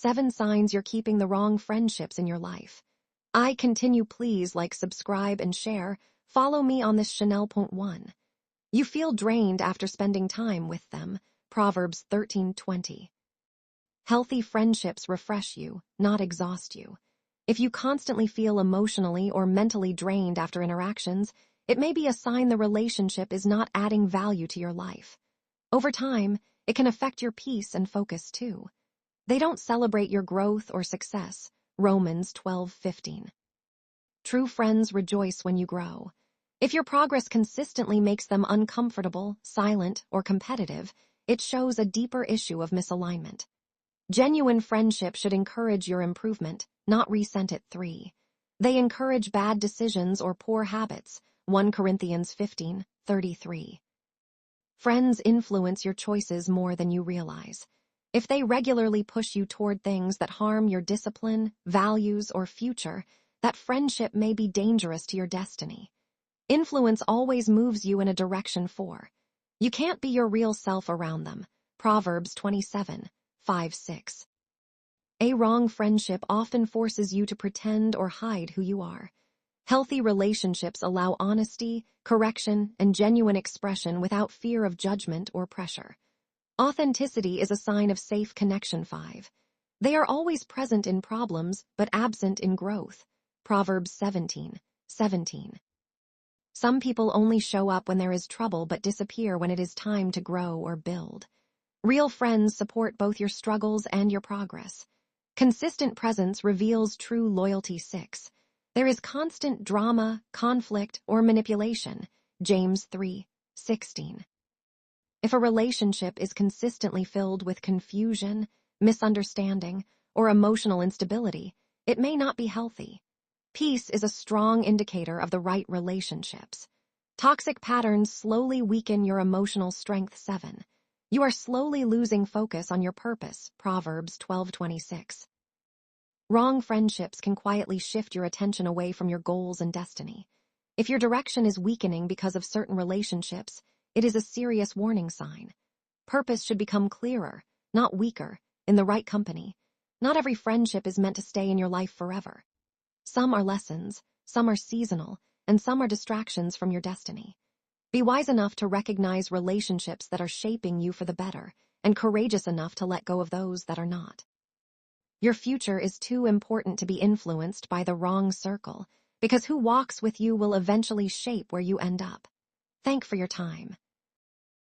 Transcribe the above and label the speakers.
Speaker 1: 7 signs you're keeping the wrong friendships in your life. I continue, please like, subscribe, and share. Follow me on this Chanel.1. You feel drained after spending time with them. Proverbs 13:20. Healthy friendships refresh you, not exhaust you. If you constantly feel emotionally or mentally drained after interactions, it may be a sign the relationship is not adding value to your life. Over time, it can affect your peace and focus too. They don't celebrate your growth or success. Romans 12:15. True friends rejoice when you grow. If your progress consistently makes them uncomfortable, silent, or competitive, it shows a deeper issue of misalignment. Genuine friendship should encourage your improvement, not resent it. 3. They encourage bad decisions or poor habits. 1 Corinthians 15:33. Friends influence your choices more than you realize. If they regularly push you toward things that harm your discipline, values, or future, that friendship may be dangerous to your destiny. Influence always moves you in a direction. 4. You can't be your real self around them. Proverbs 27:5-6. A wrong friendship often forces you to pretend or hide who you are. Healthy relationships allow honesty, correction, and genuine expression without fear of judgment or pressure. Authenticity is a sign of safe connection. 5. They are always present in problems, but absent in growth. Proverbs 17:17. Some people only show up when there is trouble but disappear when it is time to grow or build. Real friends support both your struggles and your progress. Consistent presence reveals true loyalty. 6. There is constant drama, conflict, or manipulation. James 3:16. If a relationship is consistently filled with confusion, misunderstanding, or emotional instability, it may not be healthy. Peace is a strong indicator of the right relationships. Toxic patterns slowly weaken your emotional strength. 7. You are slowly losing focus on your purpose. Proverbs 12:26. Wrong friendships can quietly shift your attention away from your goals and destiny. If your direction is weakening because of certain relationships, it is a serious warning sign. Purpose should become clearer, not weaker, in the right company. Not every friendship is meant to stay in your life forever. Some are lessons, some are seasonal, and some are distractions from your destiny. Be wise enough to recognize relationships that are shaping you for the better, and courageous enough to let go of those that are not. Your future is too important to be influenced by the wrong circle, because who walks with you will eventually shape where you end up. Thank you for your time.